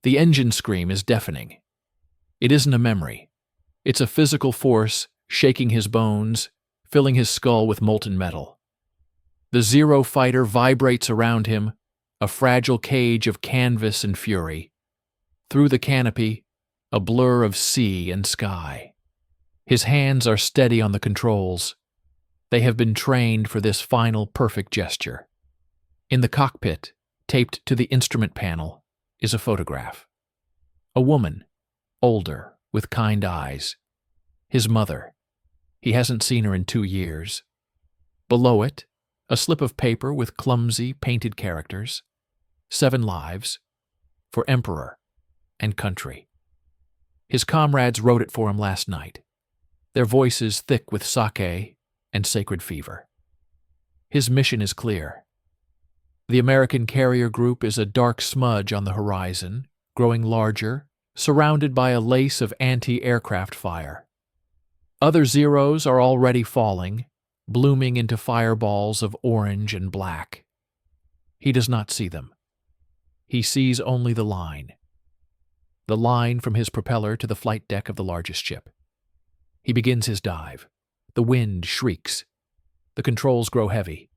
The engine scream is deafening. It isn't a memory. It's a physical force shaking his bones, filling his skull with molten metal. The Zero fighter vibrates around him, a fragile cage of canvas and fury. Through the canopy, a blur of sea and sky. His hands are steady on the controls. They have been trained for this final perfect gesture. In the cockpit, taped to the instrument panel, is a photograph. A woman, older, with kind eyes. His mother. He hasn't seen her in 2 years. Below it, a slip of paper with clumsy, painted characters. 7 lives. For Emperor and country. His comrades wrote it for him last night, their voices thick with sake and sacred fever. His mission is clear. The American carrier group is a dark smudge on the horizon, growing larger, surrounded by a lace of anti-aircraft fire. Other Zeros are already falling, blooming into fireballs of orange and black. He does not see them. He sees only the line. The line from his propeller to the flight deck of the largest ship. He begins his dive. The wind shrieks. The controls grow heavy.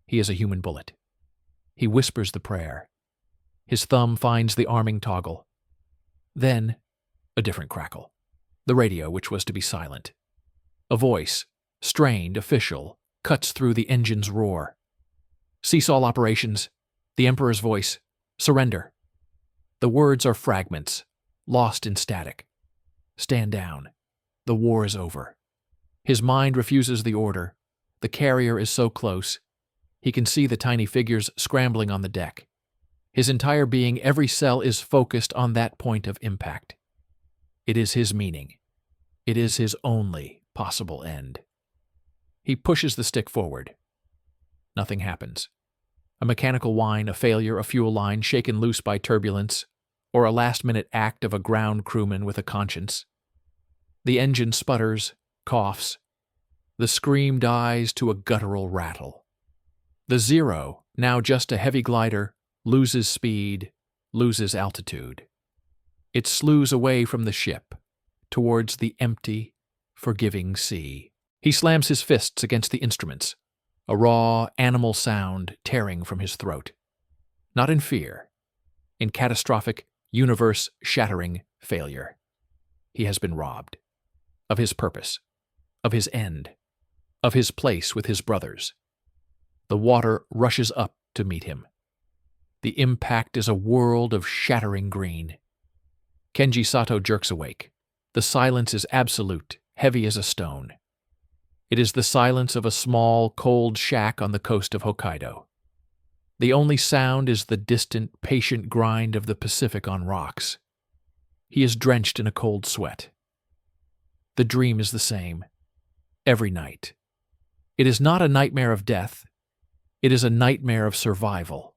He is a human bullet. He whispers the prayer. His thumb finds the arming toggle. Then, a different crackle. The radio, which was to be silent. A voice, strained, official, cuts through the engine's roar. Cease all operations. The Emperor's voice. Surrender. The words are fragments, lost in static. Stand down. The war is over. His mind refuses the order. The carrier is so close. He can see the tiny figures scrambling on the deck. His entire being, every cell is focused on that point of impact. It is his meaning. It is his only possible end. He pushes the stick forward. Nothing happens. A mechanical whine, a failure, a fuel line shaken loose by turbulence, or a last-minute act of a ground crewman with a conscience. The engine sputters, coughs. The scream dies to a guttural rattle. The Zero, now just a heavy glider, loses speed, loses altitude. It slews away from the ship, towards the empty, forgiving sea. He slams his fists against the instruments, a raw, animal sound tearing from his throat. Not in fear, in catastrophic, universe-shattering failure. He has been robbed. Of his purpose. Of his end. Of his place with his brothers. The water rushes up to meet him. The impact is a world of shattering green. Kenji Sato jerks awake. The silence is absolute, heavy as a stone. It is the silence of a small, cold shack on the coast of Hokkaido. The only sound is the distant, patient grind of the Pacific on rocks. He is drenched in a cold sweat. The dream is the same. Every night. It is not a nightmare of death. It is a nightmare of survival.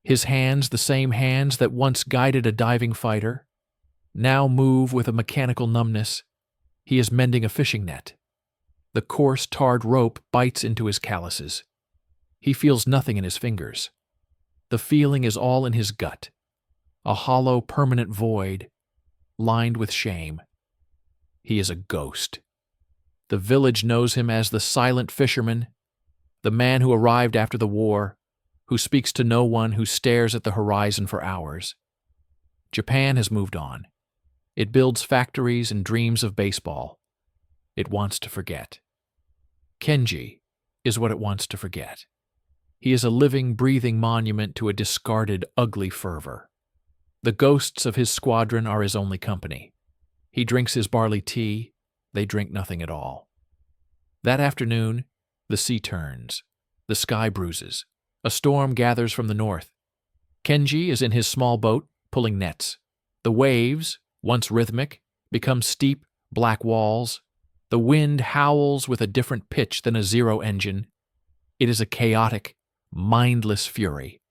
His hands, the same hands that once guided a diving fighter, now move with a mechanical numbness. He is mending a fishing net. The coarse, tarred rope bites into his calluses. He feels nothing in his fingers. The feeling is all in his gut, a hollow, permanent void, lined with shame. He is a ghost. The village knows him as the silent fisherman, the man who arrived after the war, who speaks to no one, who stares at the horizon for hours. Japan has moved on. It builds factories and dreams of baseball. It wants to forget. Kenji is what it wants to forget. He is a living, breathing monument to a discarded, ugly fervor. The ghosts of his squadron are his only company. He drinks his barley tea. They drink nothing at all. That afternoon, the sea turns. The sky bruises. A storm gathers from the north. Kenji is in his small boat, pulling nets. The waves, once rhythmic, become steep, black walls. The wind howls with a different pitch than a Zero engine. It is a chaotic, mindless fury.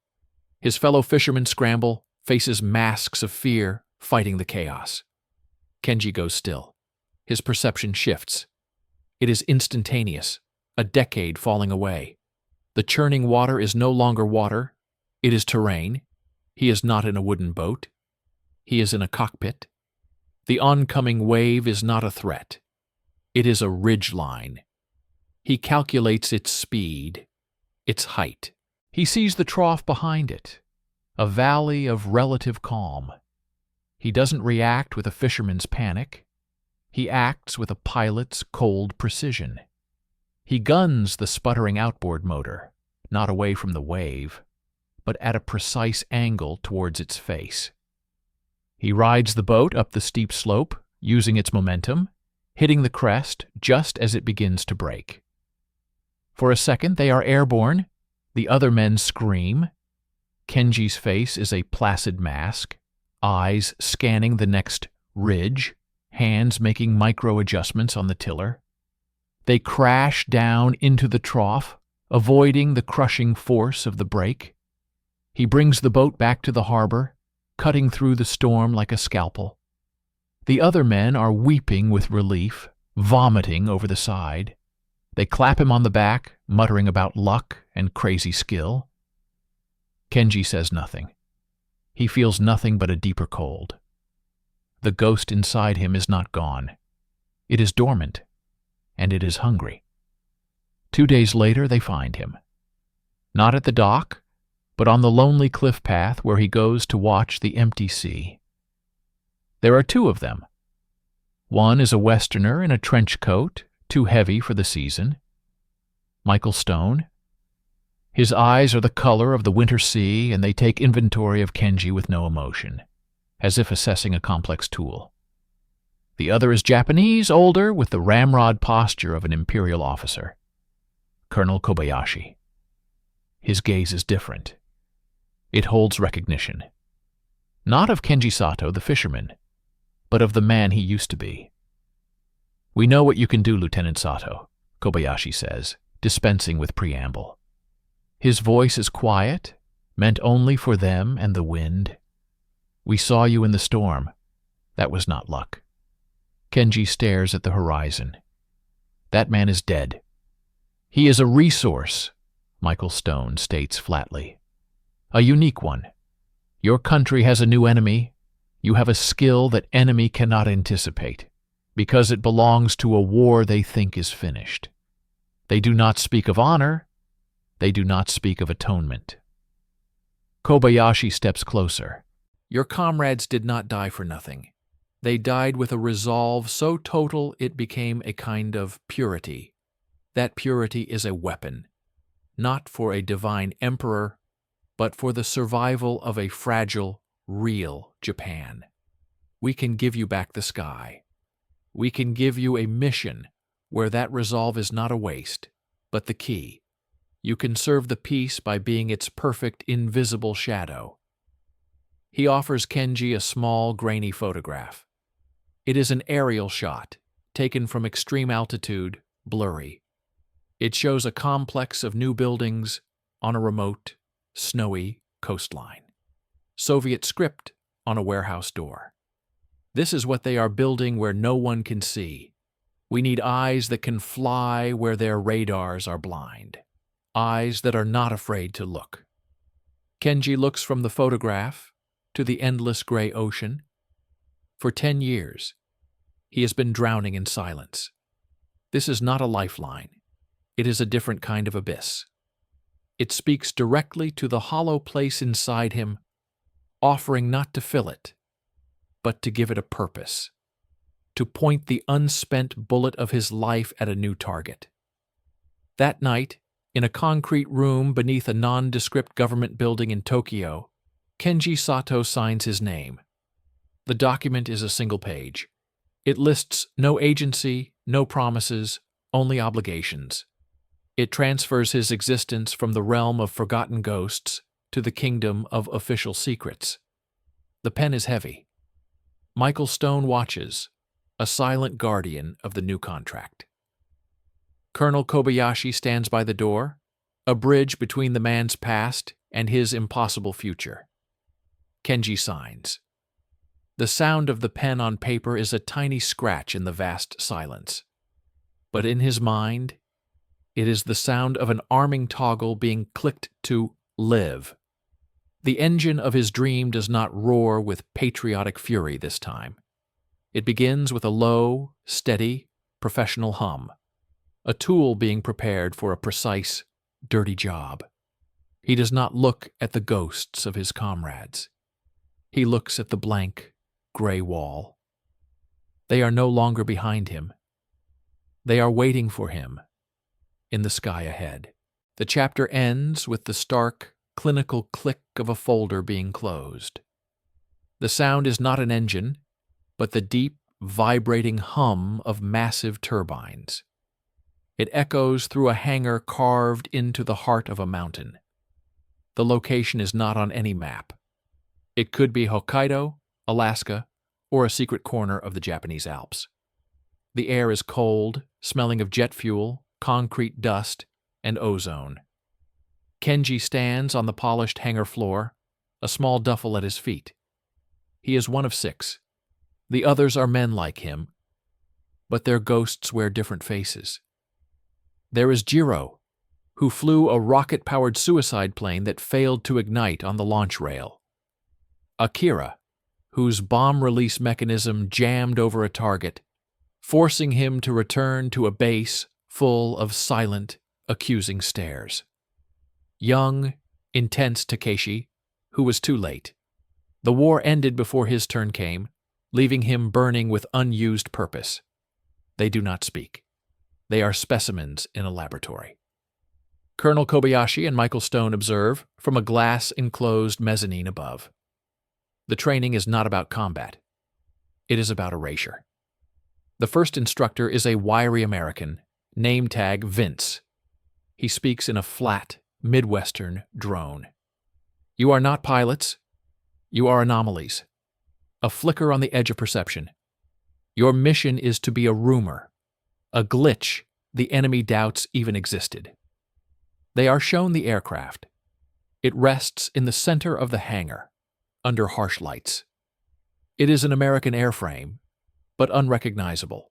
His fellow fishermen scramble, faces masks of fear, fighting the chaos. Kenji goes still. His perception shifts. It is instantaneous, a decade falling away. The churning water is no longer water. It is terrain. He is not in a wooden boat. He is in a cockpit. The oncoming wave is not a threat. It is a ridgeline. He calculates its speed, its height. He sees the trough behind it, a valley of relative calm. He doesn't react with a fisherman's panic. He acts with a pilot's cold precision. He guns the sputtering outboard motor, not away from the wave, but at a precise angle towards its face. He rides the boat up the steep slope, using its momentum, hitting the crest just as it begins to break. For a second, they are airborne. The other men scream. Kenji's face is a placid mask, eyes scanning the next ridge, hands making micro-adjustments on the tiller. They crash down into the trough, avoiding the crushing force of the break. He brings the boat back to the harbor, cutting through the storm like a scalpel. The other men are weeping with relief, vomiting over the side. They clap him on the back, muttering about luck and crazy skill. Kenji says nothing. He feels nothing but a deeper cold. The ghost inside him is not gone. It is dormant, and it is hungry. 2 days later, they find him. Not at the dock, but on the lonely cliff path where he goes to watch the empty sea. There are 2 of them. One is a Westerner in a trench coat, too heavy for the season. Michael Stone. His eyes are the color of the winter sea, and they take inventory of Kenji with no emotion, as if assessing a complex tool. The other is Japanese, older, with the ramrod posture of an imperial officer. Colonel Kobayashi. His gaze is different. It holds recognition. Not of Kenji Sato, the fisherman, but of the man he used to be. "We know what you can do, Lieutenant Sato," Kobayashi says, dispensing with preamble. His voice is quiet, meant only for them and the wind. "We saw you in the storm. That was not luck." Kenji stares at the horizon. "That man is dead." "He is a resource," Michael Stone states flatly. "A unique one. Your country has a new enemy. You have a skill that enemy cannot anticipate, because it belongs to a war they think is finished. They do not speak of honor. They do not speak of atonement." Kobayashi steps closer. "Your comrades did not die for nothing. They died with a resolve so total it became a kind of purity. That purity is a weapon, not for a divine emperor, but for the survival of a fragile, real Japan. We can give you back the sky. We can give you a mission where that resolve is not a waste, but the key. You can serve the peace by being its perfect, invisible shadow." He offers Kenji a small, grainy photograph. It is an aerial shot, taken from extreme altitude, blurry. It shows a complex of new buildings on a remote, snowy coastline. Soviet script on a warehouse door. "This is what they are building where no one can see. We need eyes that can fly where their radars are blind. Eyes that are not afraid to look." Kenji looks from the photograph to the endless gray ocean. For 10 years, he has been drowning in silence. This is not a lifeline. It is a different kind of abyss. It speaks directly to the hollow place inside him, offering not to fill it, but to give it a purpose, to point the unspent bullet of his life at a new target. That night, in a concrete room beneath a nondescript government building in Tokyo, Kenji Sato signs his name. The document is a single page. It lists no agency, no promises, only obligations. It transfers his existence from the realm of forgotten ghosts to the kingdom of official secrets. The pen is heavy. Michael Stone watches, a silent guardian of the new contract. Colonel Kobayashi stands by the door, a bridge between the man's past and his impossible future. Kenji signs. The sound of the pen on paper is a tiny scratch in the vast silence. But in his mind, it is the sound of an arming toggle being clicked to live. The engine of his dream does not roar with patriotic fury this time. It begins with a low, steady, professional hum, a tool being prepared for a precise, dirty job. He does not look at the ghosts of his comrades. He looks at the blank, gray wall. They are no longer behind him. They are waiting for him in the sky ahead. The chapter ends with the stark, clinical click of a folder being closed. The sound is not an engine, but the deep, vibrating hum of massive turbines. It echoes through a hangar carved into the heart of a mountain. The location is not on any map. It could be Hokkaido, Alaska, or a secret corner of the Japanese Alps. The air is cold, smelling of jet fuel, concrete dust, and ozone. Kenji stands on the polished hangar floor, a small duffel at his feet. He is one of 6. The others are men like him, but their ghosts wear different faces. There is Jiro, who flew a rocket-powered suicide plane that failed to ignite on the launch rail. Akira, whose bomb release mechanism jammed over a target, forcing him to return to a base full of silent, accusing stares. Young, intense Takeshi, who was too late. The war ended before his turn came, leaving him burning with unused purpose. They do not speak. They are specimens in a laboratory. Colonel Kobayashi and Michael Stone observe from a glass-enclosed mezzanine above. The training is not about combat. It is about erasure. The first instructor is a wiry American, name tag Vince. He speaks in a flat, Midwestern drone. You are not pilots. You are anomalies. A flicker on the edge of perception. Your mission is to be a rumor, a glitch the enemy doubts even existed. They are shown the aircraft. It rests in the center of the hangar, under harsh lights. It is an American airframe, but unrecognizable.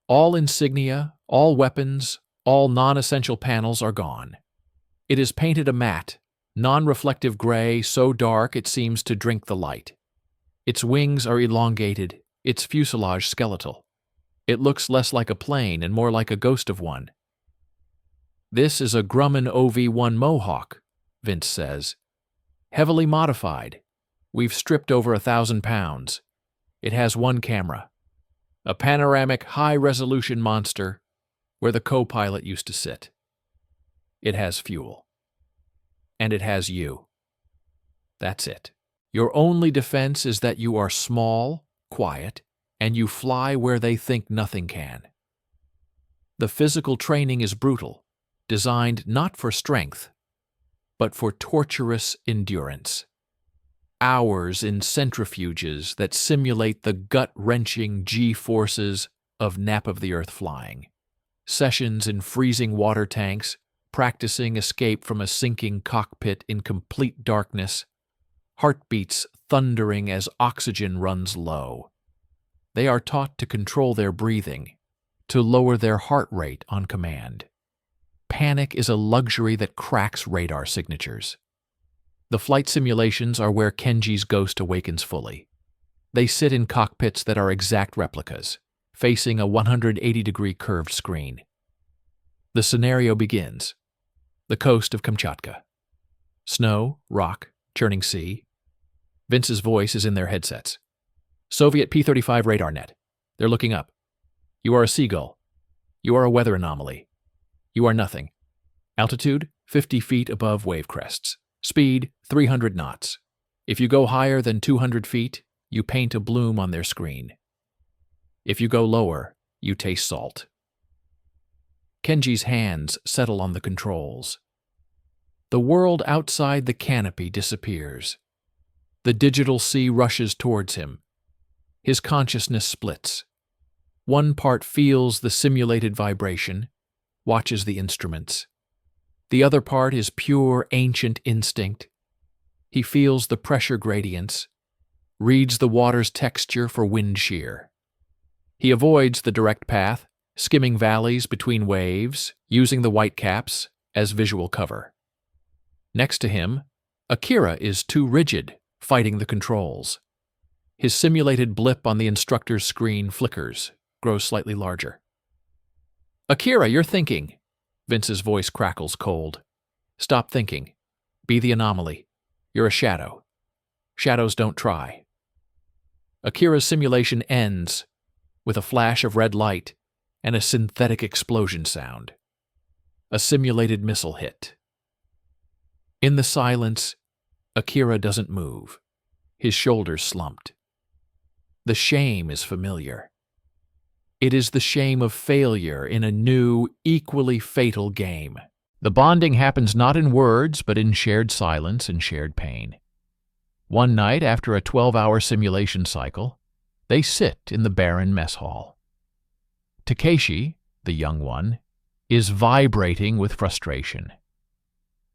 All insignia, all weapons, all non-essential panels are gone. It is painted a matte, non-reflective gray so dark it seems to drink the light. Its wings are elongated, its fuselage skeletal. It looks less like a plane and more like a ghost of one. This is a Grumman OV-1 Mohawk, Vince says. Heavily modified. We've stripped over 1,000 pounds. It has one camera. A panoramic high-resolution monster where the co-pilot used to sit. It has fuel. And it has you. That's it. Your only defense is that you are small, quiet, and you fly where they think nothing can. The physical training is brutal, designed not for strength, but for torturous endurance. Hours in centrifuges that simulate the gut-wrenching G-forces of nap-of-the-earth flying. Sessions in freezing water tanks, practicing escape from a sinking cockpit in complete darkness, heartbeats thundering as oxygen runs low. They are taught to control their breathing, to lower their heart rate on command. Panic is a luxury that cracks radar signatures. The flight simulations are where Kenji's ghost awakens fully. They sit in cockpits that are exact replicas, facing a 180-degree curved screen. The scenario begins. The coast of Kamchatka. Snow, rock, churning sea. Vince's voice is in their headsets. Soviet P-35 radar net. They're looking up. You are a seagull. You are a weather anomaly. You are nothing. Altitude, 50 feet above wave crests. Speed, 300 knots. If you go higher than 200 feet, you paint a bloom on their screen. If you go lower, you taste salt. Kenji's hands settle on the controls. The world outside the canopy disappears. The digital sea rushes towards him. His consciousness splits. One part feels the simulated vibration, watches the instruments. The other part is pure ancient instinct. He feels the pressure gradients, reads the water's texture for wind shear. He avoids the direct path, skimming valleys between waves, using the whitecaps as visual cover. Next to him, Akira is too rigid, fighting the controls. His simulated blip on the instructor's screen flickers, grows slightly larger. Akira, you're thinking. Vince's voice crackles cold. Stop thinking. Be the anomaly. You're a shadow. Shadows don't try. Akira's simulation ends with a flash of red light and a synthetic explosion sound. A simulated missile hit. In the silence, Akira doesn't move. His shoulders slumped. The shame is familiar. It is the shame of failure in a new, equally fatal game. The bonding happens not in words, but in shared silence and shared pain. One night, after a 12-hour simulation cycle, they sit in the barren mess hall. Takeshi, the young one, is vibrating with frustration.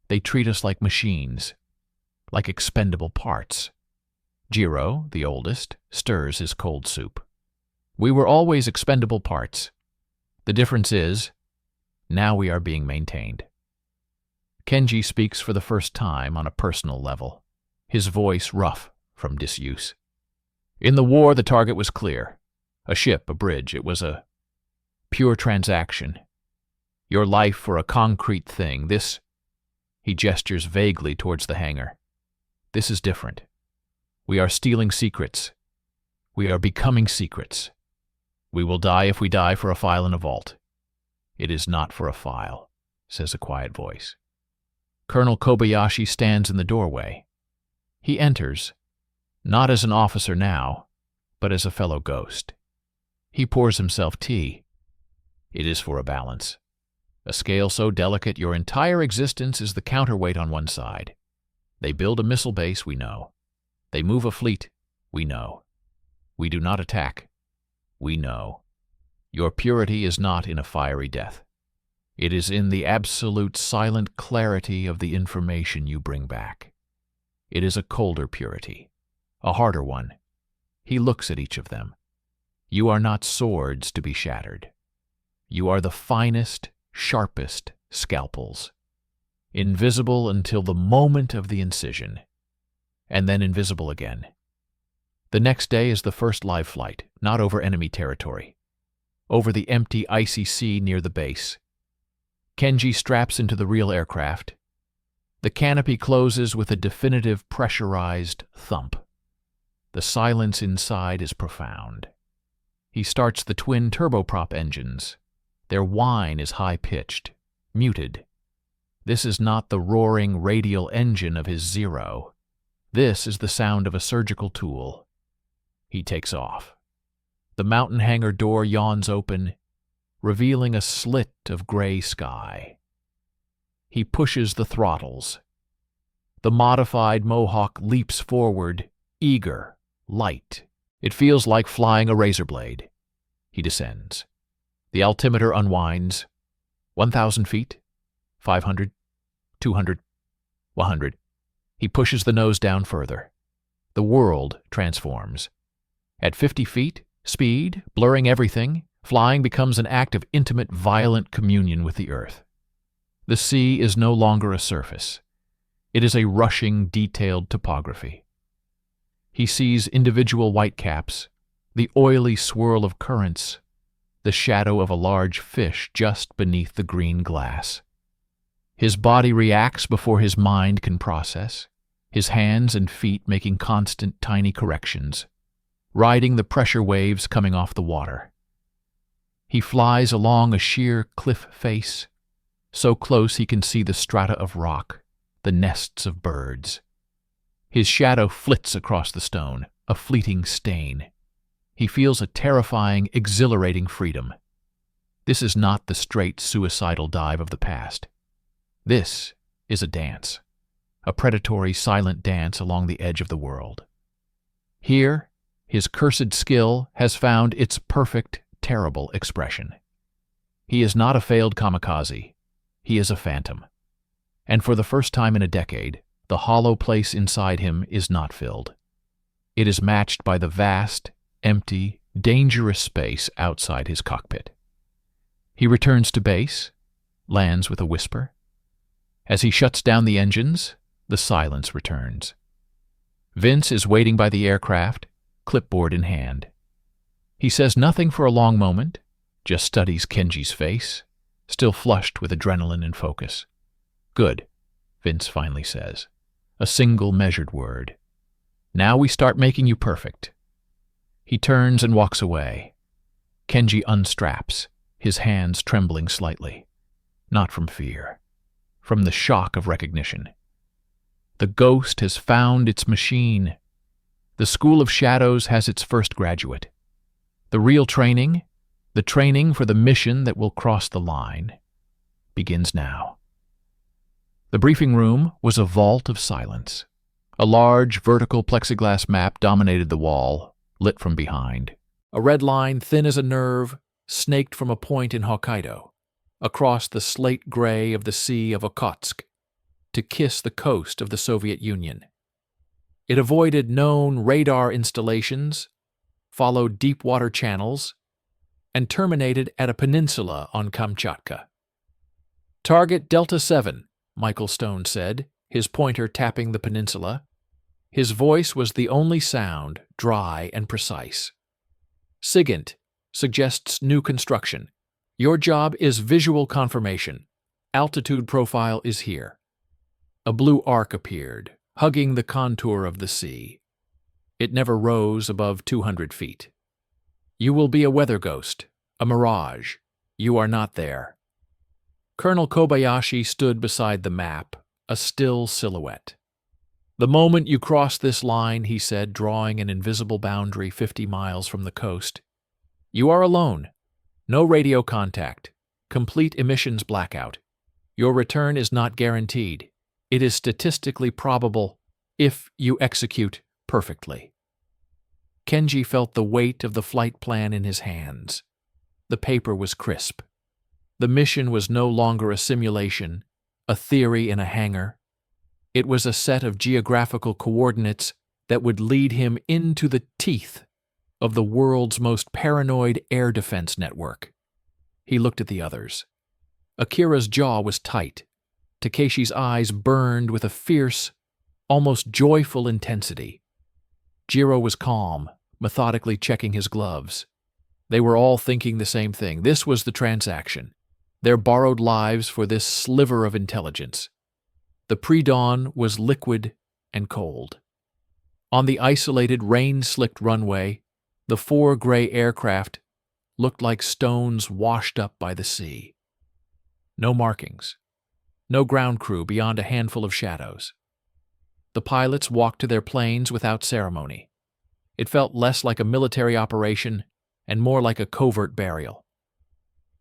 They treat us like machines, like expendable parts. Jiro, the oldest, stirs his cold soup. We were always expendable parts. The difference is, now we are being maintained. Kenji speaks for the first time on a personal level, his voice rough from disuse. In the war, the target was clear. A ship, a bridge, it was a pure transaction. Your life for a concrete thing. This, he gestures vaguely towards the hangar. This is different. We are stealing secrets. We are becoming secrets. We will die if we die for a file in a vault. It is not for a file, says a quiet voice. Colonel Kobayashi stands in the doorway. He enters, not as an officer now, but as a fellow ghost. He pours himself tea. It is for a balance. A scale so delicate your entire existence is the counterweight on one side. They build a missile base, we know. They move a fleet, we know. We do not attack, we know. Your purity is not in a fiery death. It is in the absolute silent clarity of the information you bring back. It is a colder purity, a harder one. He looks at each of them. You are not swords to be shattered. You are the finest, sharpest scalpels, invisible until the moment of the incision, and then invisible again. The next day is the first live flight, not over enemy territory, over the empty, icy sea near the base. Kenji straps into the real aircraft. The canopy closes with a definitive pressurized thump. The silence inside is profound. He starts the twin turboprop engines. Their whine is high-pitched, muted. This is not the roaring radial engine of his Zero. This is the sound of a surgical tool. He takes off. The mountain hangar door yawns open, revealing a slit of gray sky. He pushes the throttles. The modified Mohawk leaps forward, eager, light. It feels like flying a razor blade. He descends. The altimeter unwinds. 1,000 feet, 500, 200, 100. He pushes the nose down further. The world transforms. At 50 feet, speed, blurring everything, flying becomes an act of intimate, violent communion with the earth. The sea is no longer a surface. It is a rushing, detailed topography. He sees individual whitecaps, the oily swirl of currents, the shadow of a large fish just beneath the green glass. His body reacts before his mind can process, his hands and feet making constant tiny corrections, riding the pressure waves coming off the water. He flies along a sheer cliff face, so close he can see the strata of rock, the nests of birds. His shadow flits across the stone, a fleeting stain. He feels a terrifying, exhilarating freedom. This is not the straight suicidal dive of the past. This is a dance, a predatory, silent dance along the edge of the world. Here, his cursed skill has found its perfect, terrible expression. He is not a failed kamikaze. He is a phantom. And for the first time in a decade, the hollow place inside him is not filled. It is matched by the vast, empty, dangerous space outside his cockpit. He returns to base, lands with a whisper. As he shuts down the engines, The silence returns. Vince is waiting by the aircraft, clipboard in hand. He says nothing for a long moment, just studies Kenji's face, still flushed with adrenaline and focus. "Good," Vince finally says. A single measured word. "Now we start making you perfect." He turns and walks away. Kenji unstraps, his hands trembling slightly. Not from fear, from the shock of recognition. The ghost has found its machine. The School of Shadows has its first graduate. The real training, the training for the mission that will cross the line, begins now. The briefing room was a vault of silence. A large, vertical plexiglass map dominated the wall, lit from behind. A red line, thin as a nerve, snaked from a point in Hokkaido, across the slate gray of the Sea of Okhotsk, to kiss the coast of the Soviet Union. It avoided known radar installations, followed deep water channels, and terminated at a peninsula on Kamchatka. "Target Delta 7, Michael Stone said, his pointer tapping the peninsula. His voice was the only sound, dry and precise. "SIGINT suggests new construction. Your job is visual confirmation. Altitude profile is here." A blue arc appeared, hugging the contour of the sea. It never rose above 200 feet. "You will be a weather ghost, a mirage. You are not there." Colonel Kobayashi stood beside the map, a still silhouette. "The moment you cross this line," he said, drawing an invisible boundary 50 miles from the coast, "you are alone. No radio contact. Complete emissions blackout. Your return is not guaranteed. It is statistically probable if you execute perfectly." Kenji felt the weight of the flight plan in his hands. The paper was crisp. The mission was no longer a simulation, a theory in a hangar. It was a set of geographical coordinates that would lead him into the teeth of the world's most paranoid air defense network. He looked at the others. Akira's jaw was tight. Takeshi's eyes burned with a fierce, almost joyful intensity. Jiro was calm, methodically checking his gloves. They were all thinking the same thing. This was the transaction. Their borrowed lives for this sliver of intelligence. The pre-dawn was liquid and cold. On the isolated, rain-slicked runway, the 4 gray aircraft looked like stones washed up by the sea. No markings. No ground crew beyond a handful of shadows. The pilots walked to their planes without ceremony. It felt less like a military operation and more like a covert burial.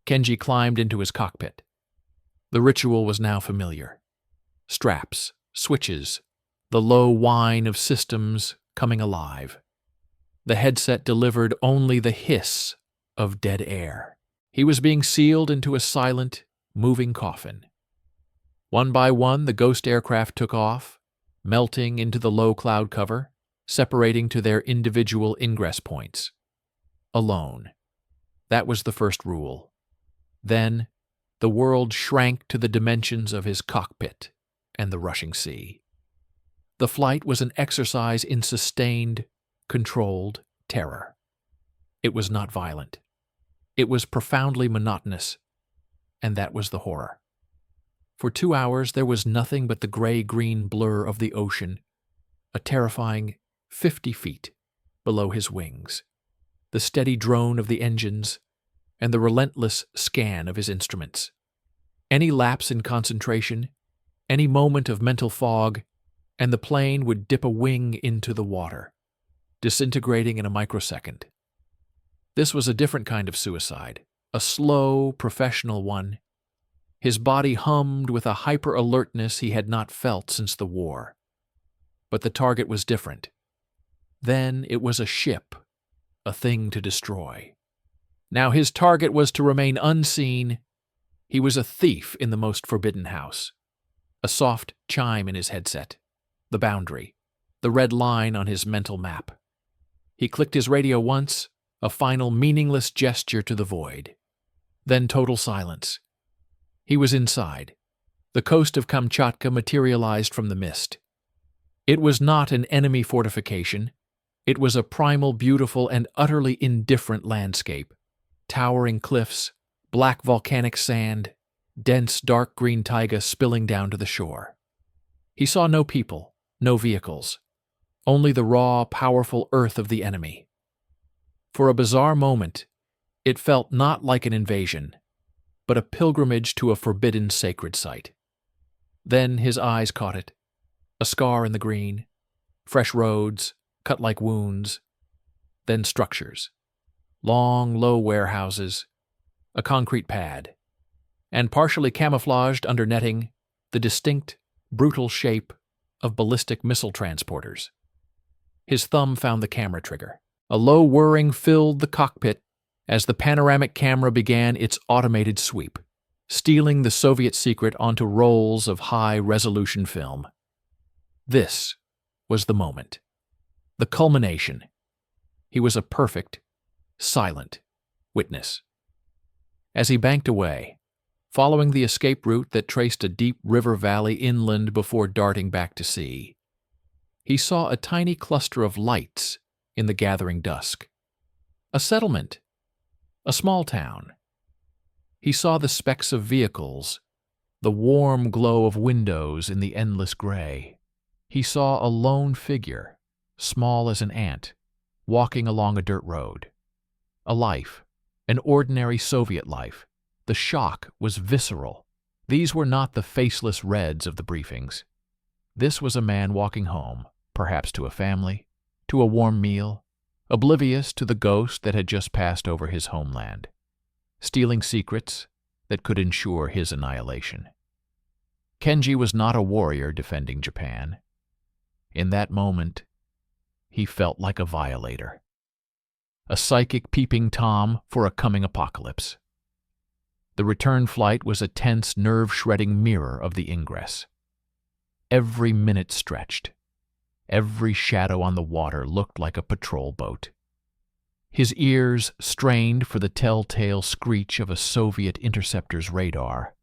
Kenji climbed into his cockpit. The ritual was now familiar. Straps, switches, the low whine of systems coming alive. The headset delivered only the hiss of dead air. He was being sealed into a silent, moving coffin. One by one, the ghost aircraft took off, melting into the low cloud cover, separating to their individual ingress points. Alone. That was the first rule. Then, the world shrank to the dimensions of his cockpit and the rushing sea. The flight was an exercise in sustained, controlled terror. It was not violent. It was profoundly monotonous, and that was the horror. For 2 hours there was nothing but the gray-green blur of the ocean, a terrifying 50 feet below his wings, the steady drone of the engines, and the relentless scan of his instruments. Any lapse in concentration, any moment of mental fog, and the plane would dip a wing into the water, disintegrating in a microsecond. This was a different kind of suicide, a slow, professional one. His body hummed with a hyper-alertness he had not felt since the war. But the target was different. Then it was a ship, a thing to destroy. Now his target was to remain unseen. He was a thief in the most forbidden house. A soft chime in his headset. The boundary. The red line on his mental map. He clicked his radio once, a final meaningless gesture to the void. Then total silence. He was inside. The coast of Kamchatka materialized from the mist. It was not an enemy fortification. It was a primal, beautiful, and utterly indifferent landscape. Towering cliffs, black volcanic sand, dense dark green taiga spilling down to the shore. He saw no people, no vehicles, only the raw, powerful earth of the enemy. For a bizarre moment, it felt not like an invasion, but a pilgrimage to a forbidden sacred site. Then his eyes caught it. A scar in the green, fresh roads, cut like wounds, then structures, long, low warehouses, a concrete pad, and partially camouflaged under netting, the distinct, brutal shape of ballistic missile transporters. His thumb found the camera trigger. A low whirring filled the cockpit as the panoramic camera began its automated sweep, stealing the Soviet secret onto rolls of high-resolution film. This was the moment. The culmination. He was a perfect, silent witness. As he banked away, following the escape route that traced a deep river valley inland before darting back to sea, he saw a tiny cluster of lights in the gathering dusk. A settlement. A small town. He saw the specks of vehicles, the warm glow of windows in the endless gray. He saw a lone figure, small as an ant, walking along a dirt road. A life, an ordinary Soviet life. The shock was visceral. These were not the faceless reds of the briefings. This was a man walking home, perhaps to a family, to a warm meal, oblivious to the ghost that had just passed over his homeland, stealing secrets that could ensure his annihilation. Kenji was not a warrior defending Japan. In that moment, he felt like a violator, a psychic peeping Tom for a coming apocalypse. The return flight was a tense, nerve-shredding mirror of the ingress. Every minute stretched. Every shadow on the water looked like a patrol boat. His ears strained for the telltale screech of a Soviet interceptor's radar,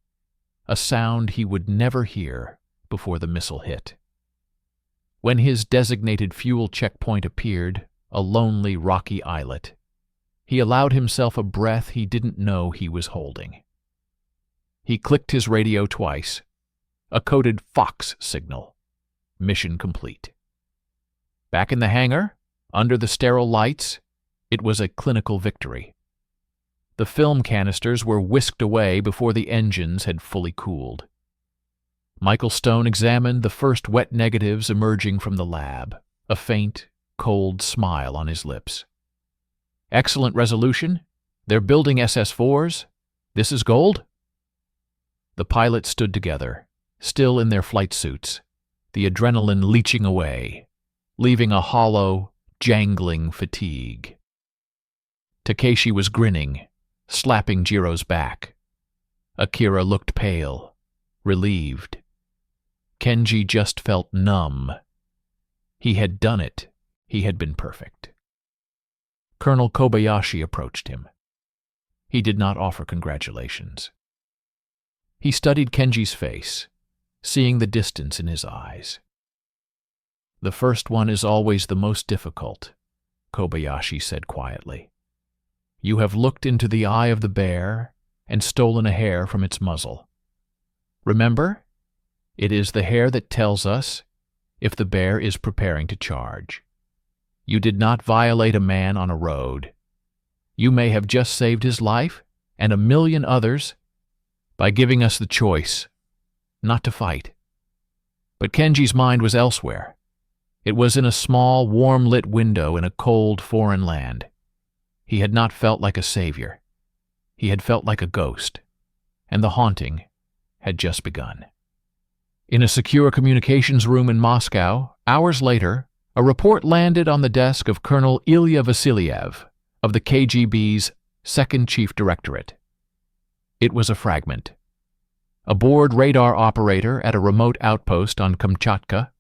a sound he would never hear before the missile hit. When his designated fuel checkpoint appeared, a lonely, rocky islet, he allowed himself a breath he didn't know he was holding. He clicked his radio twice, a coded Fox signal. Mission complete. Back in the hangar, under the sterile lights, it was a clinical victory. The film canisters were whisked away before the engines had fully cooled. Michael Stone examined the first wet negatives emerging from the lab, a faint, cold smile on his lips. Excellent resolution. They're building SS-4s. This is gold? The pilots stood together, still in their flight suits, the adrenaline leaching away, leaving a hollow, jangling fatigue. Takeshi was grinning, slapping Jiro's back. Akira looked pale, relieved. Kenji just felt numb. He had done it. He had been perfect. Colonel Kobayashi approached him. He did not offer congratulations. He studied Kenji's face, seeing the distance in his eyes. The first one is always the most difficult, Kobayashi said quietly. You have looked into the eye of the bear and stolen a hair from its muzzle. Remember, it is the hair that tells us if the bear is preparing to charge. You did not violate a man on a road. You may have just saved his life and a million others by giving us the choice not to fight. But Kenji's mind was elsewhere. It was in a small, warm-lit window in a cold, foreign land. He had not felt like a savior. He had felt like a ghost, and the haunting had just begun. In a secure communications room in Moscow, hours later, a report landed on the desk of Colonel Ilya Vasilyev of the KGB's Second Chief Directorate. It was a fragment. A bored radar operator at a remote outpost on Kamchatka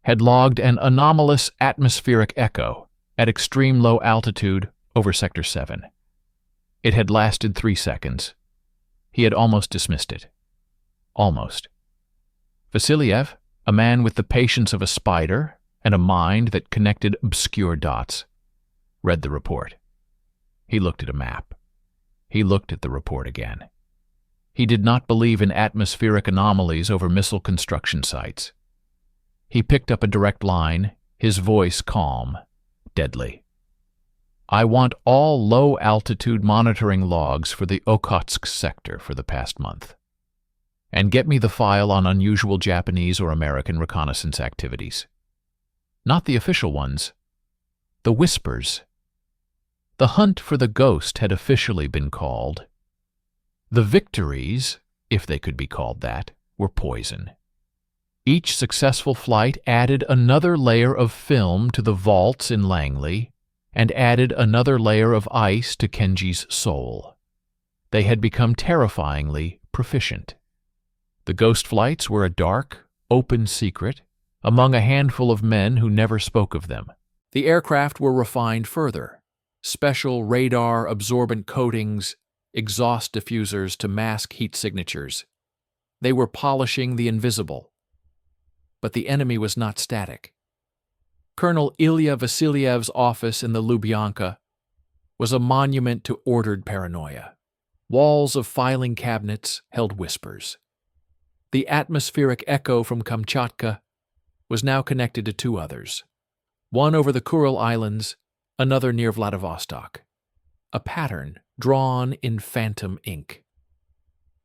had logged an anomalous atmospheric echo at extreme low altitude over Sector 7. It had lasted 3 seconds. He had almost dismissed it. Almost. Vasilyev, A man with the patience of a spider and a mind that connected obscure dots. Read the report. He looked at a map. He looked at the report again. He did not believe in atmospheric anomalies over missile construction sites. He picked up a direct line, his voice calm, deadly. I want all low-altitude monitoring logs for the Okhotsk sector for the past month. And get me the file on unusual Japanese or American reconnaissance activities. Not the official ones, the whispers. The hunt for the ghost had officially been called. The victories, if they could be called that, were poison. Each successful flight added another layer of film to the vaults in Langley and added another layer of ice to Kenji's soul. They had become terrifyingly proficient. The ghost flights were a dark, open secret among a handful of men who never spoke of them. The aircraft were refined further. Special radar-absorbent coatings, exhaust diffusers to mask heat signatures. They were polishing the invisible. But the enemy was not static. Colonel Ilya Vasiliev's office in the Lubyanka was a monument to ordered paranoia. Walls of filing cabinets held whispers. The atmospheric echo from Kamchatka was now connected to two others, one over the Kuril Islands, another near Vladivostok. A pattern drawn in phantom ink.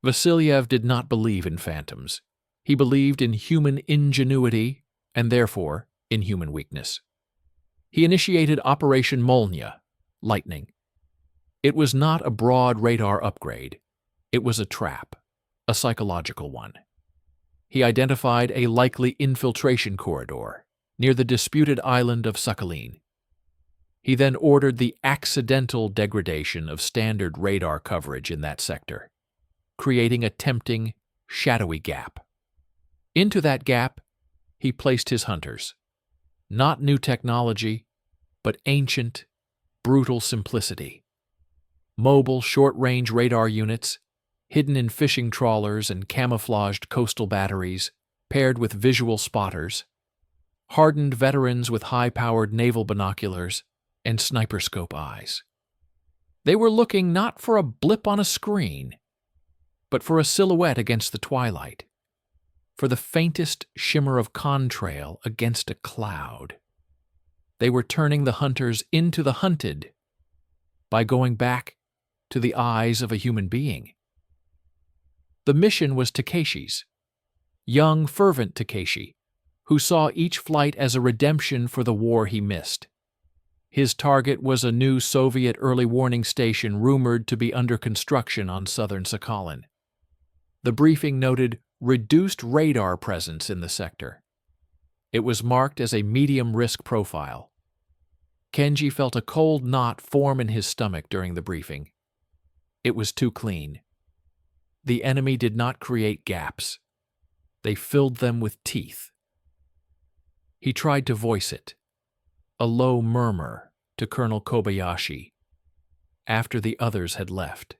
Vasiliev did not believe in phantoms. He believed in human ingenuity and therefore in human weakness. He initiated Operation Molnya, Lightning. It was not a broad radar upgrade. It was a trap, a psychological one. He identified a likely infiltration corridor near the disputed island of Sakhalin. He then ordered the accidental degradation of standard radar coverage in that sector, creating a tempting, shadowy gap. Into that gap, he placed his hunters. Not new technology, but ancient, brutal simplicity. Mobile, short-range radar units, hidden in fishing trawlers and camouflaged coastal batteries, paired with visual spotters. Hardened veterans with high-powered naval binoculars and sniper scope eyes. They were looking not for a blip on a screen, but for a silhouette against the twilight, for the faintest shimmer of contrail against a cloud. They were turning the hunters into the hunted by going back to the eyes of a human being. The mission was Takeshi's, young, fervent Takeshi, who saw each flight as a redemption for the war he missed. His target was a new Soviet early warning station rumored to be under construction on southern Sakhalin. The briefing noted reduced radar presence in the sector. It was marked as a medium-risk profile. Kenji felt a cold knot form in his stomach during the briefing. It was too clean. The enemy did not create gaps. They filled them with teeth. He tried to voice it, a low murmur to Colonel Kobayashi, after the others had left.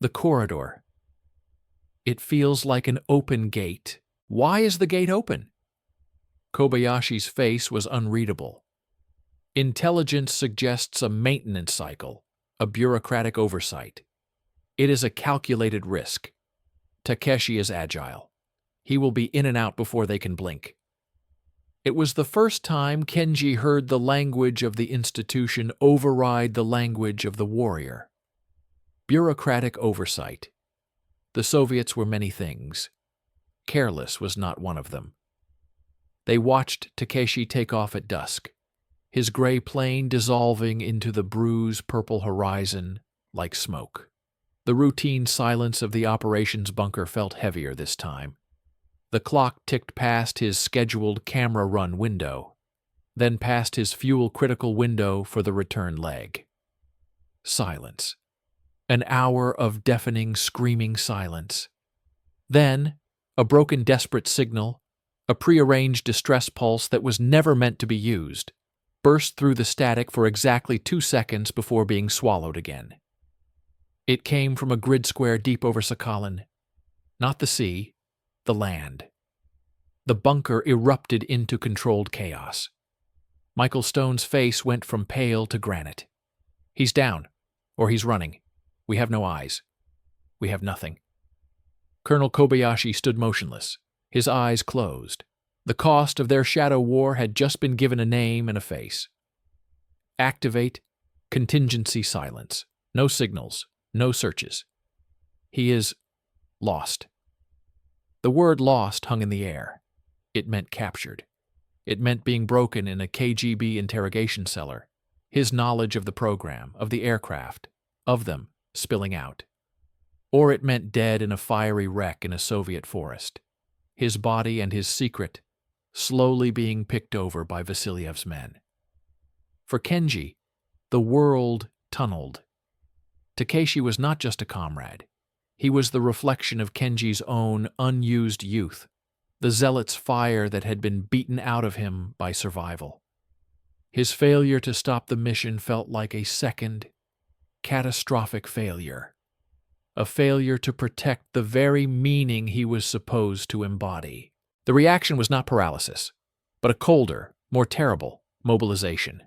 The corridor. It feels like an open gate. Why is the gate open? Kobayashi's face was unreadable. Intelligence suggests a maintenance cycle, a bureaucratic oversight. It is a calculated risk. Takeshi is agile. He will be in and out before they can blink. It was the first time Kenji heard the language of the institution override the language of the warrior. Bureaucratic oversight. The Soviets were many things. Careless was not one of them. They watched Takeshi take off at dusk, his gray plane dissolving into the bruise-purple horizon like smoke. The routine silence of the operations bunker felt heavier this time. The clock ticked past his scheduled camera run window, then past his fuel-critical window for the return leg. Silence. An hour of deafening, screaming silence. Then, a broken, desperate signal, a prearranged distress pulse that was never meant to be used, burst through the static for exactly 2 seconds before being swallowed again. It came from a grid square deep over Sakhalin. Not the sea, the land. The bunker erupted into controlled chaos. Michael Stone's face went from pale to granite. He's down, or he's running. We have no eyes. We have nothing. Colonel Kobayashi stood motionless, his eyes closed. The cost of their shadow war had just been given a name and a face. Activate contingency silence. No signals, no searches. He is lost. The word lost hung in the air. It meant captured. It meant being broken in a KGB interrogation cellar. His knowledge of the program, of the aircraft, of them, spilling out. Or it meant dead in a fiery wreck in a Soviet forest. His body and his secret slowly being picked over by Vasiliev's men. For Kenji, the world tunneled. Takeshi was not just a comrade. He was the reflection of Kenji's own unused youth, the zealot's fire that had been beaten out of him by survival. His failure to stop the mission felt like a second, catastrophic failure. A failure to protect the very meaning he was supposed to embody. The reaction was not paralysis, but a colder, more terrible mobilization.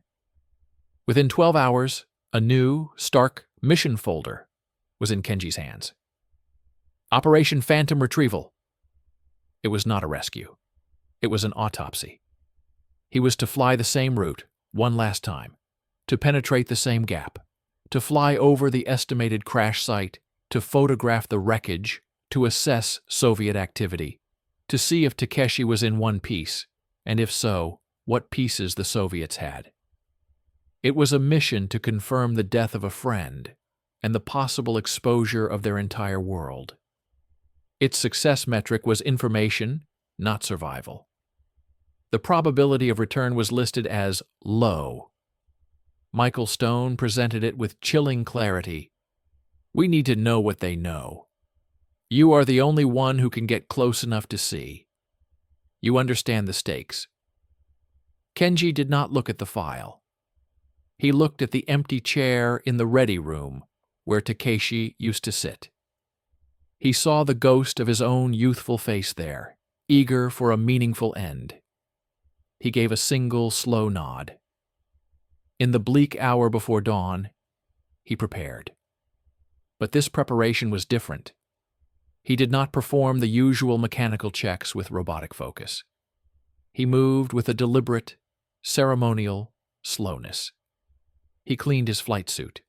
Within 12 hours, a new, stark mission folder was in Kenji's hands. Operation Phantom Retrieval. It was not a rescue. It was an autopsy. He was to fly the same route, one last time, to penetrate the same gap, to fly over the estimated crash site, to photograph the wreckage, to assess Soviet activity, to see if Takeshi was in one piece, and if so, what pieces the Soviets had. It was a mission to confirm the death of a friend and the possible exposure of their entire world. Its success metric was information, not survival. The probability of return was listed as low. Michael Stone presented it with chilling clarity. We need to know what they know. You are the only one who can get close enough to see. You understand the stakes. Kenji did not look at the file. He looked at the empty chair in the ready room where Takeshi used to sit. He saw the ghost of his own youthful face there, eager for a meaningful end. He gave a single, slow nod. In the bleak hour before dawn, he prepared. But this preparation was different. He did not perform the usual mechanical checks with robotic focus. He moved with a deliberate, ceremonial slowness. He cleaned his flight suit.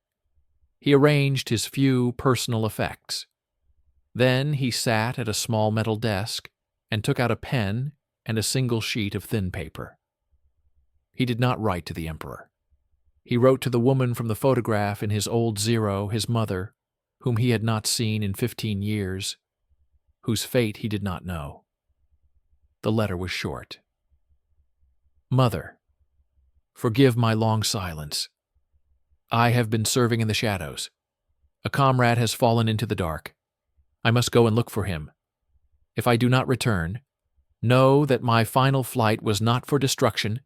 He arranged his few personal effects. Then he sat at a small metal desk and took out a pen and a single sheet of thin paper. He did not write to the Emperor. He wrote to the woman from the photograph in his old Zero, his mother, whom he had not seen in 15 years, whose fate he did not know. The letter was short. Mother, forgive my long silence. I have been serving in the shadows. A comrade has fallen into the dark. I must go and look for him. If I do not return, know that my final flight was not for destruction,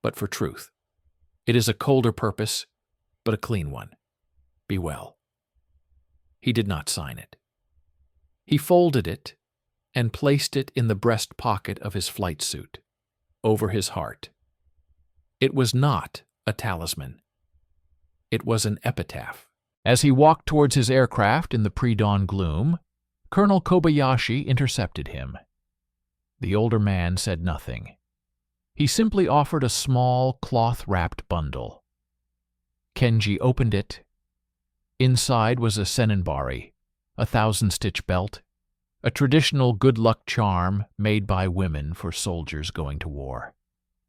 but for truth. It is a colder purpose, but a clean one. Be well. He did not sign it. He folded it and placed it in the breast pocket of his flight suit, over his heart. It was not a talisman. It was an epitaph. As he walked towards his aircraft in the pre-dawn gloom, Colonel Kobayashi intercepted him. The older man said nothing. He simply offered a small, cloth-wrapped bundle. Kenji opened it. Inside was a senenbari, a 1,000-stitch belt, a traditional good luck charm made by women for soldiers going to war.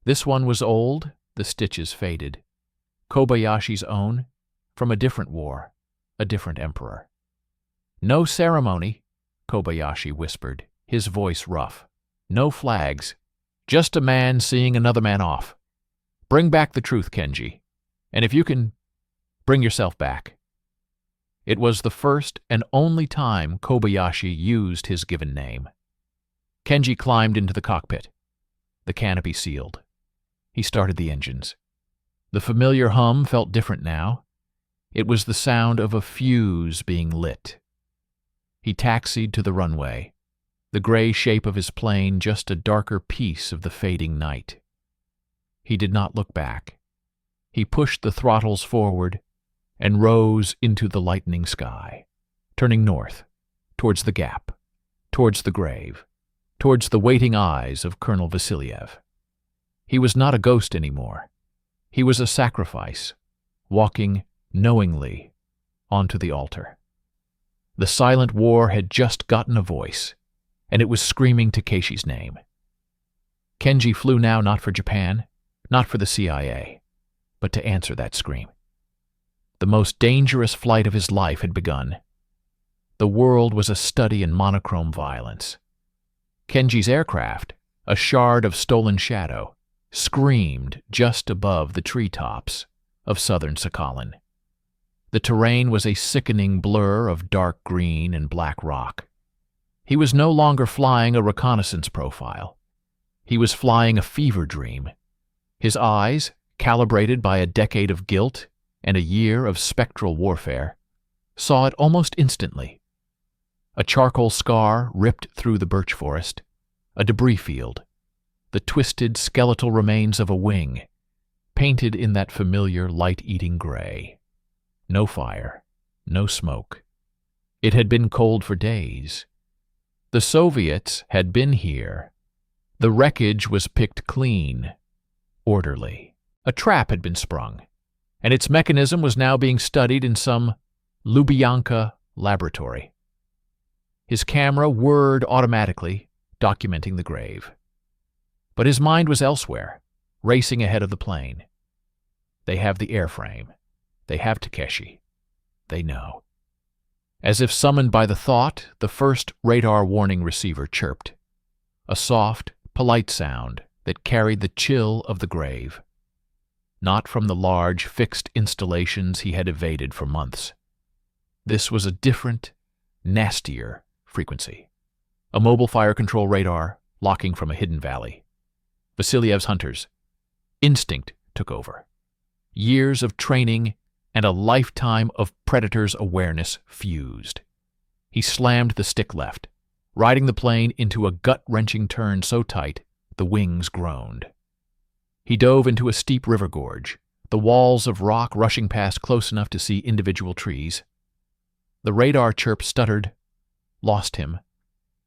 This one was old, the stitches faded. Kobayashi's own, from a different war, a different emperor. No ceremony, Kobayashi whispered, his voice rough. No flags, just a man seeing another man off. Bring back the truth, Kenji, and if you can, bring yourself back. It was the first and only time Kobayashi used his given name. Kenji climbed into the cockpit. The canopy sealed. He started the engines. The familiar hum felt different now. It was the sound of a fuse being lit. He taxied to the runway. the gray shape of his plane just a darker piece of the fading night. He did not look back. He pushed the throttles forward and rose into the lightening sky, turning north, towards the gap, towards the grave, towards the waiting eyes of Colonel Vasiliev. He was not a ghost anymore. He was a sacrifice, walking knowingly onto the altar. The silent war had just gotten a voice, and it was screaming Takeshi's name. Kenji flew now not for Japan, not for the CIA, but to answer that scream. The most dangerous flight of his life had begun. The world was a study in monochrome violence. Kenji's aircraft, a shard of stolen shadow, screamed just above the treetops of southern Sakhalin. The terrain was a sickening blur of dark green and black rock. He was no longer flying a reconnaissance profile. He was flying a fever dream. His eyes, calibrated by a decade of guilt and a year of spectral warfare, saw it almost instantly. A charcoal scar ripped through the birch forest, a debris field, the twisted skeletal remains of a wing, painted in that familiar light-eating gray. No fire, no smoke. It had been cold for days. The Soviets had been here. The wreckage was picked clean, orderly. A trap had been sprung, and its mechanism was now being studied in some Lubyanka laboratory. His camera whirred automatically, documenting the grave. But his mind was elsewhere, racing ahead of the plane. They have the airframe. They have Takeshi. They know. As if summoned by the thought, the first radar warning receiver chirped. A soft, polite sound that carried the chill of the grave. Not from the large, fixed installations he had evaded for months. This was a different, nastier frequency. A mobile fire control radar locking from a hidden valley. Vasiliev's hunters. Instinct took over. Years of training and a lifetime of Predator's awareness fused. He slammed the stick left, riding the plane into a gut-wrenching turn so tight the wings groaned. He dove into a steep river gorge, the walls of rock rushing past close enough to see individual trees. The radar chirp stuttered, lost him,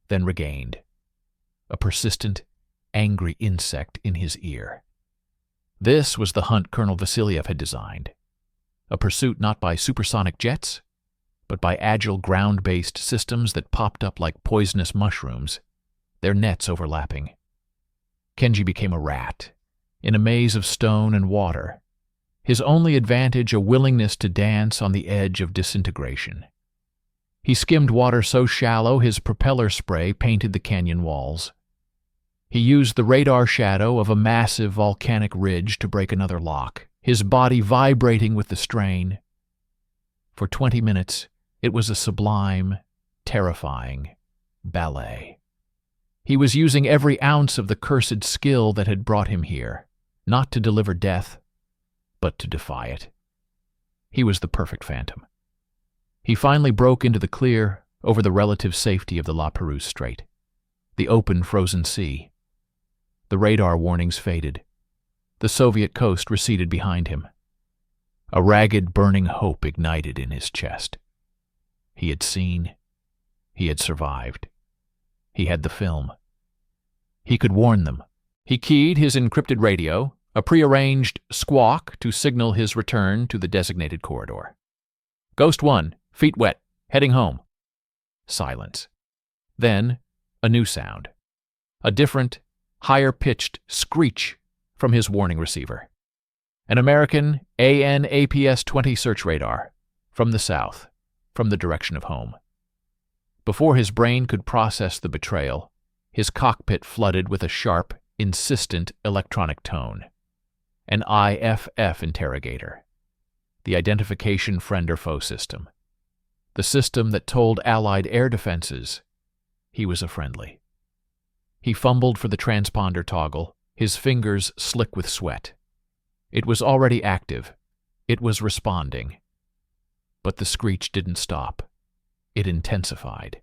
then regained. A persistent, angry insect in his ear. This was the hunt Colonel Vasiliev had designed. A pursuit not by supersonic jets, but by agile ground-based systems that popped up like poisonous mushrooms, their nets overlapping. Kenji became a rat, in a maze of stone and water, his only advantage a willingness to dance on the edge of disintegration. He skimmed water so shallow his propeller spray painted the canyon walls. He used the radar shadow of a massive volcanic ridge to break another lock, his body vibrating with the strain. For 20 minutes, it was a sublime, terrifying ballet. He was using every ounce of the cursed skill that had brought him here, not to deliver death, but to defy it. He was the perfect phantom. He finally broke into the clear over the relative safety of the La Perouse Strait, the open frozen sea. The radar warnings faded. The Soviet coast receded behind him. A ragged, burning hope ignited in his chest. He had seen. He had survived. He had the film. He could warn them. He keyed his encrypted radio, a prearranged squawk to signal his return to the designated corridor. Ghost 1, feet wet, heading home. Silence. Then, a new sound. A different, higher-pitched screech from his warning receiver. An American AN/APS-20 search radar, from the south, from the direction of home. Before his brain could process the betrayal, his cockpit flooded with a sharp, insistent electronic tone. An IFF interrogator. The identification friend or foe system. The system that told Allied air defenses he was a friendly. He fumbled for the transponder toggle, his fingers slick with sweat. It was already active. It was responding. But the screech didn't stop. It intensified.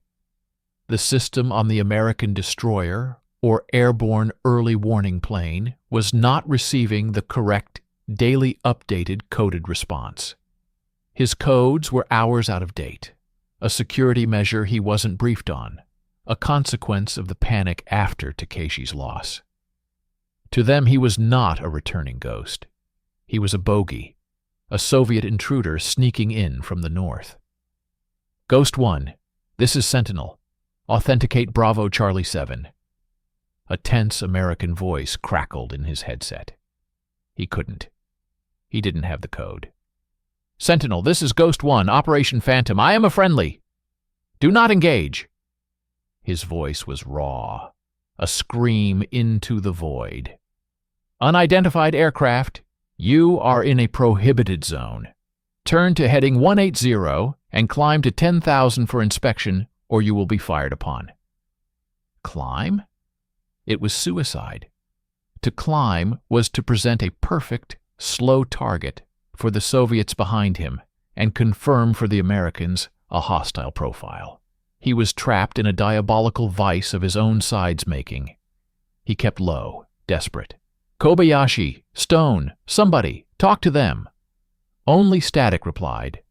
The system on the American destroyer, or airborne early warning plane, was not receiving the correct, daily updated coded response. His codes were hours out of date, a security measure he wasn't briefed on, a consequence of the panic after Takeshi's loss. To them, he was not a returning ghost. He was a bogey, a Soviet intruder sneaking in from the north. Ghost 1, this is Sentinel. Authenticate Bravo Charlie 7. A tense American voice crackled in his headset. He couldn't. He didn't have the code. Sentinel, this is Ghost 1, Operation Phantom. I am a friendly. Do not engage. His voice was raw, a scream into the void. Unidentified aircraft, you are in a prohibited zone. Turn to heading 180 and climb to 10,000 for inspection, or you will be fired upon. Climb? It was suicide. To climb was to present a perfect, slow target for the Soviets behind him and confirm for the Americans a hostile profile. He was trapped in a diabolical vice of his own side's making. He kept low, desperate. Kobayashi, Stone, somebody, talk to them. Only Static replied.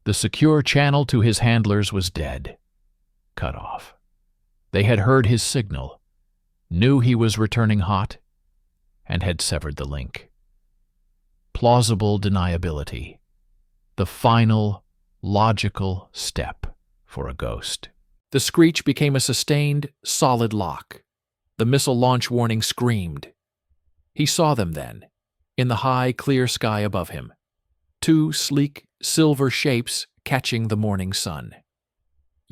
The secure channel to his handlers was dead. Cut off. They had heard his signal, knew he was returning hot, and had severed the link. Plausible deniability. The final, logical step for a ghost. The screech became a sustained, solid lock. The missile launch warning screamed. He saw them then, in the high, clear sky above him. Two sleek, silver shapes catching the morning sun.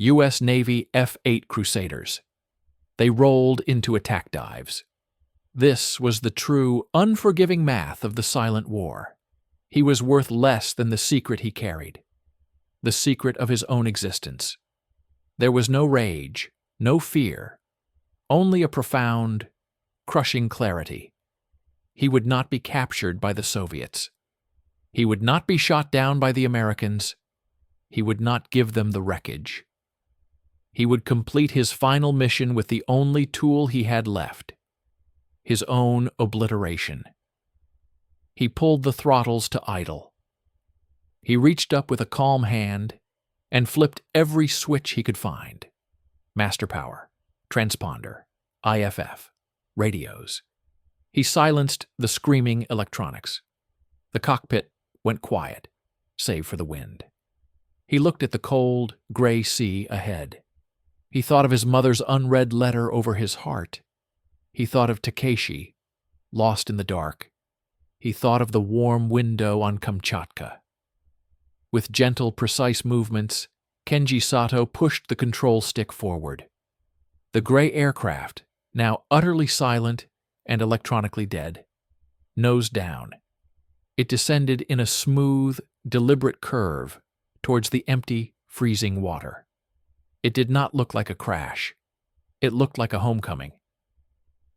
U.S. Navy F-8 Crusaders. They rolled into attack dives. This was the true, unforgiving math of the silent war. He was worth less than the secret he carried, the secret of his own existence. There was no rage, no fear, only a profound, crushing clarity. He would not be captured by the Soviets. He would not be shot down by the Americans. He would not give them the wreckage. He would complete his final mission with the only tool he had left, his own obliteration. He pulled the throttles to idle. He reached up with a calm hand and flipped every switch he could find. Master power, transponder, IFF, radios. He silenced the screaming electronics. The cockpit went quiet, save for the wind. He looked at the cold, gray sea ahead. He thought of his mother's unread letter over his heart. He thought of Takeshi, lost in the dark. He thought of the warm window on Kamchatka. With gentle, precise movements, Kenji Sato pushed the control stick forward. The gray aircraft, now utterly silent and electronically dead, nose down. It descended in a smooth, deliberate curve towards the empty, freezing water. It did not look like a crash. It looked like a homecoming.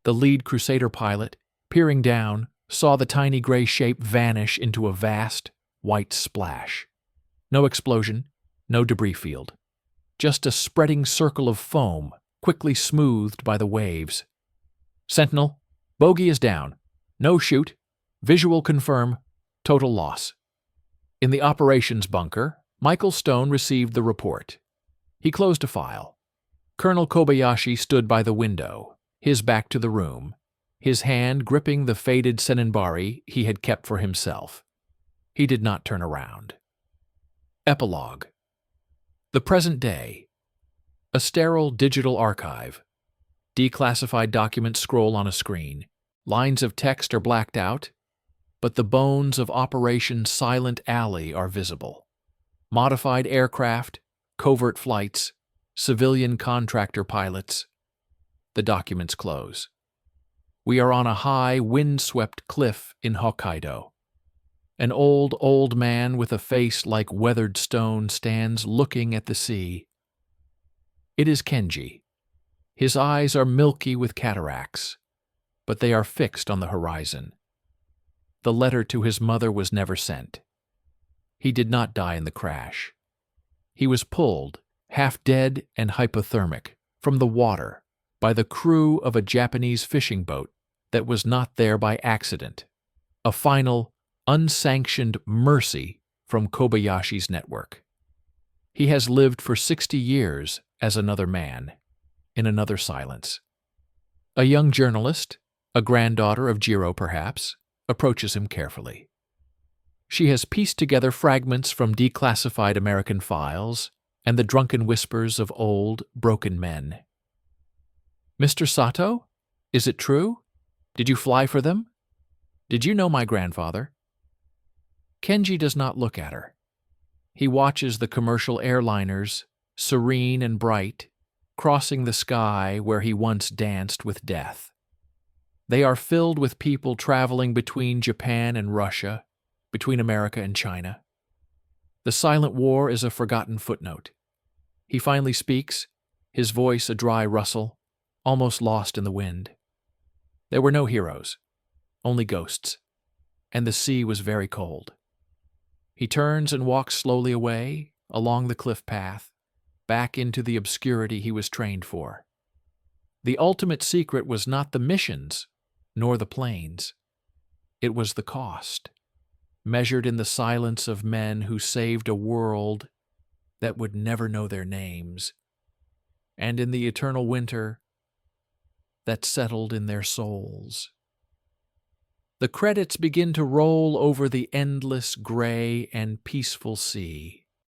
The lead Crusader pilot, peering down, saw the tiny gray shape vanish into a vast, white splash. No explosion, no debris field. Just a spreading circle of foam, quickly smoothed by the waves. Sentinel, bogey is down. No shoot. Visual confirm. Total loss. In the operations bunker, Michael Stone received the report. He closed a file. Colonel Kobayashi stood by the window, his back to the room, his hand gripping the faded senenbari he had kept for himself. He did not turn around. Epilogue. The present day. A sterile digital archive. Declassified documents scroll on a screen. Lines of text are blacked out, but the bones of Operation Silent Alley are visible. Modified aircraft, covert flights, civilian contractor pilots. The documents close. We are on a high, wind-swept cliff in Hokkaido. An old man with a face like weathered stone stands looking at the sea. It is Kenji. His eyes are milky with cataracts, but they are fixed on the horizon. The letter to his mother was never sent. He did not die in the crash. He was pulled, half dead and hypothermic, from the water by the crew of a Japanese fishing boat that was not there by accident, a final, unsanctioned mercy from Kobayashi's network. He has lived for 60 years as another man, in another silence. A young journalist, a granddaughter of Jiro perhaps, approaches him carefully. She has pieced together fragments from declassified American files and the drunken whispers of old, broken men. "Mr. Sato, is it true? Did you fly for them? Did you know my grandfather?" Kenji does not look at her. He watches the commercial airliners, serene and bright, crossing the sky where he once danced with death. They are filled with people traveling between Japan and Russia, between America and China. The silent war is a forgotten footnote. He finally speaks, his voice a dry rustle, almost lost in the wind. There were no heroes, only ghosts, and the sea was very cold. He turns and walks slowly away, along the cliff path, back into the obscurity he was trained for. The ultimate secret was not the missions, nor the planes. It was the cost, measured in the silence of men who saved a world that would never know their names, and in the eternal winter that settled in their souls. The credits begin to roll over the endless, gray, and peaceful sea.